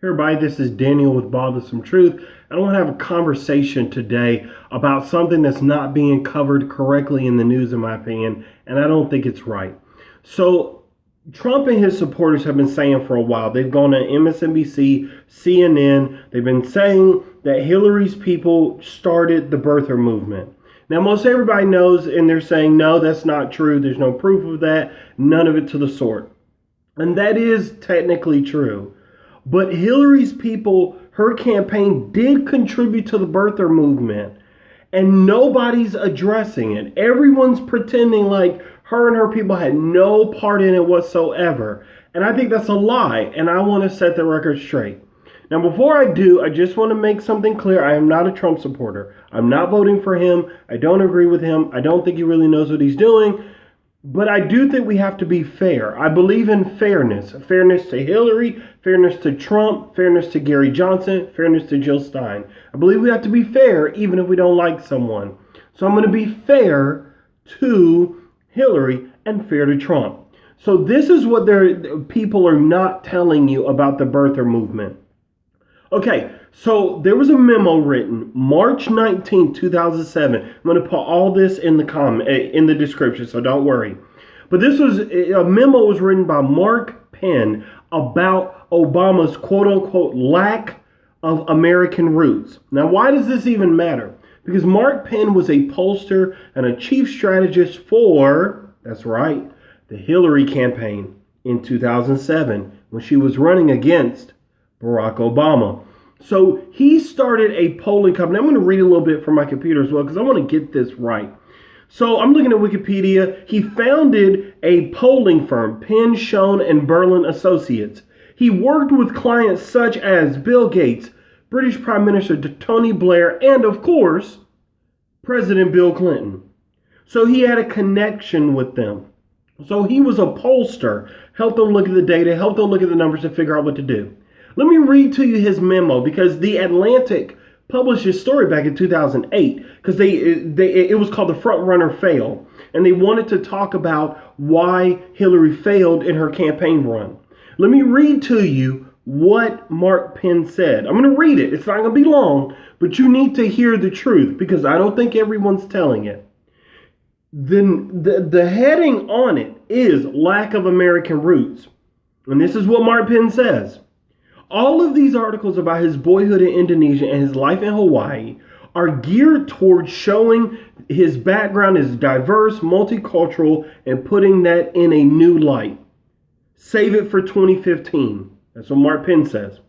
Hey everybody, this is Daniel with Bothersome Truth. I want to have a conversation today about something that's not being covered correctly in the news, in my opinion, and I don't think it's right. So, Trump and his supporters have been saying for a while, they've gone to MSNBC, CNN, they've been saying that Hillary's people started the birther movement. Now, most everybody knows, and they're saying, no, that's not true. There's no proof of that, none of it to the sort. And that is technically true. But Hillary's people, her campaign did contribute to the birther movement, and nobody's addressing it. Everyone's pretending like her and her people had no part in it whatsoever. And I think that's a lie, and I want to set the record straight. Now, before I do, I just want to make something clear. I am not a Trump supporter. I'm not voting for him. I don't agree with him. I don't think he really knows what he's doing. But I do think we have to be fair. I believe in fairness. Fairness to Hillary, fairness to Trump, fairness to Gary Johnson, fairness to Jill Stein. I believe we have to be fair even if we don't like someone. So I'm going to be fair to Hillary and fair to Trump. So this is what people are not telling you about the birther movement. Okay, so there was a memo written March 19, 2007. I'm going to put all this in the description, so don't worry. But this was a memo was written by Mark Penn about Obama's quote-unquote lack of American roots. Now, why does this even matter? Because Mark Penn was a pollster and a chief strategist for, that's right, the Hillary campaign in 2007 when she was running against Barack Obama. So he started a polling company. I'm going to read a little bit from my computer as well because I want to get this right. So I'm looking at Wikipedia. He founded a polling firm, Penn, Schoen, and Berlin Associates. He worked with clients such as Bill Gates, British Prime Minister Tony Blair, and of course, President Bill Clinton. So he had a connection with them. So he was a pollster, helped them look at the data, helped them look at the numbers to figure out what to do. Let me read to you his memo because The Atlantic published his story back in 2008 because it was called The Front Runner Fail. And they wanted to talk about why Hillary failed in her campaign run. Let me read to you what Mark Penn said. I'm going to read it. It's not going to be long, but you need to hear the truth because I don't think everyone's telling it. Then the heading on it is lack of American roots. And this is what Mark Penn says. All of these articles about his boyhood in Indonesia and his life in Hawaii are geared towards showing his background is diverse, multicultural, and putting that in a new light. Save it for 2015. That's what Mark Penn says.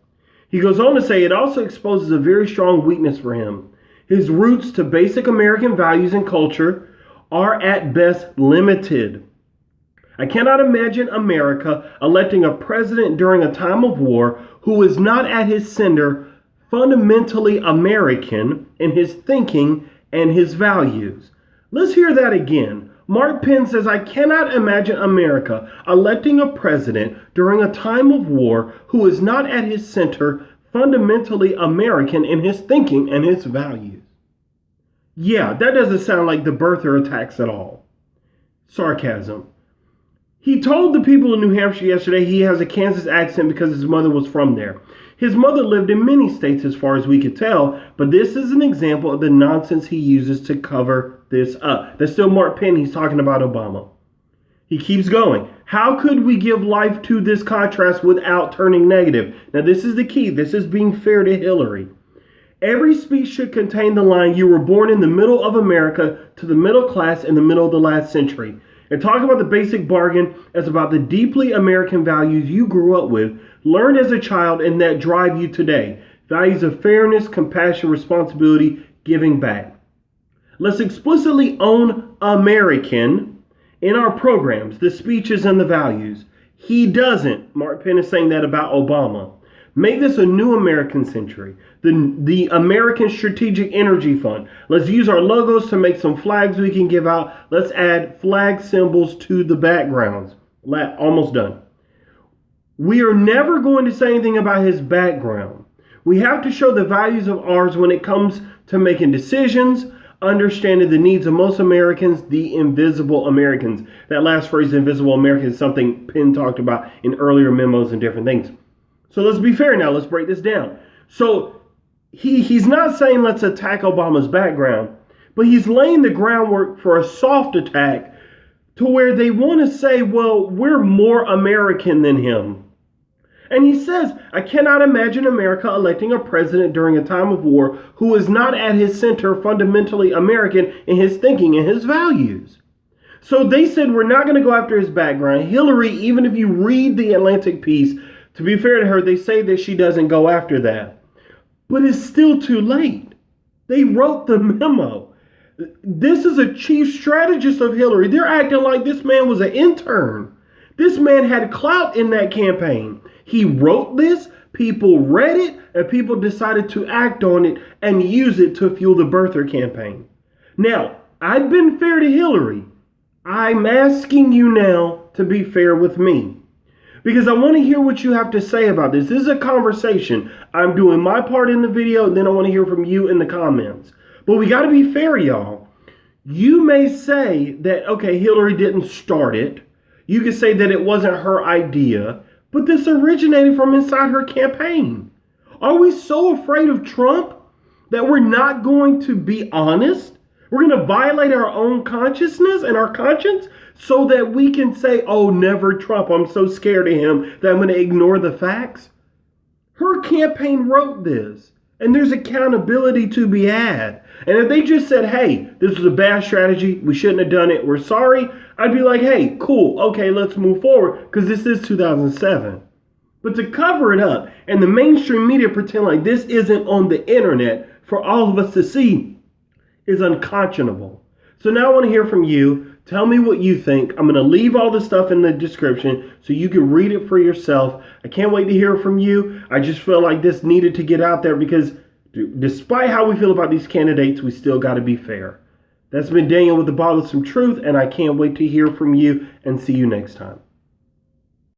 He goes on to say it also exposes a very strong weakness for him. His roots to basic American values and culture are at best limited. I cannot imagine America electing a president during a time of war who is not at his center fundamentally American in his thinking and his values. Let's hear that again. Mark Penn says, I cannot imagine America electing a president during a time of war who is not at his center fundamentally American in his thinking and his values. Yeah, that doesn't sound like the birther attacks at all. Sarcasm. He told the people in New Hampshire yesterday he has a Kansas accent because his mother was from there. His mother lived in many states as far as we could tell, but this is an example of the nonsense he uses to cover this up. That's still Mark Penn. He's talking about Obama. He keeps going. How could we give life to this contrast without turning negative? Now, this is the key. This is being fair to Hillary. Every speech should contain the line, you were born in the middle of America to the middle class in the middle of the last century. And talk about the basic bargain as about the deeply American values you grew up with, learned as a child, and that drive you today. Values of fairness, compassion, responsibility, giving back. Let's explicitly own American in our programs, the speeches and the values. He doesn't. Mark Penn is saying that about Obama. Make this a new American century. The American Strategic Energy Fund. Let's use our logos to make some flags we can give out. Let's add flag symbols to the backgrounds. Almost done. We are never going to say anything about his background. We have to show the values of ours when it comes to making decisions, understanding the needs of most Americans, the invisible Americans. That last phrase, invisible Americans, is something Penn talked about in earlier memos and different things. So let's be fair now. Let's break this down. So he's not saying let's attack Obama's background, but he's laying the groundwork for a soft attack to where they want to say, well, we're more American than him. And he says, I cannot imagine America electing a president during a time of war who is not at his center fundamentally American in his thinking and his values. So they said, we're not going to go after his background. Hillary, even if you read the Atlantic piece, to be fair to her, they say that she doesn't go after that. But it's still too late. They wrote the memo. This is a chief strategist of Hillary. They're acting like this man was an intern. This man had clout in that campaign. He wrote this, people read it, and people decided to act on it and use it to fuel the birther campaign. Now, I've been fair to Hillary. I'm asking you now to be fair with me, because I want to hear what you have to say about this. This is a conversation. I'm doing my part in the video, and then I want to hear from you in the comments. But we got to be fair, y'all. You may say that, okay, Hillary didn't start it. You could say that it wasn't her idea, but this originated from inside her campaign. Are we so afraid of Trump that we're not going to be honest? We're going to violate our own consciousness and our conscience so that we can say, oh, never Trump. I'm so scared of him that I'm going to ignore the facts. Her campaign wrote this, and there's accountability to be had. And if they just said, hey, this was a bad strategy, we shouldn't have done it, we're sorry, I'd be like, hey, cool, okay, let's move forward, because this is 2007. But to cover it up and the mainstream media pretend like this isn't on the internet for all of us to see is unconscionable. So now I want to hear from you. Tell me what you think. I'm going to leave all the stuff in the description so you can read it for yourself. I can't wait to hear from you. I just feel like this needed to get out there because despite how we feel about these candidates, we still got to be fair. That's been Daniel with the Bothersome Truth, and I can't wait to hear from you and see you next time.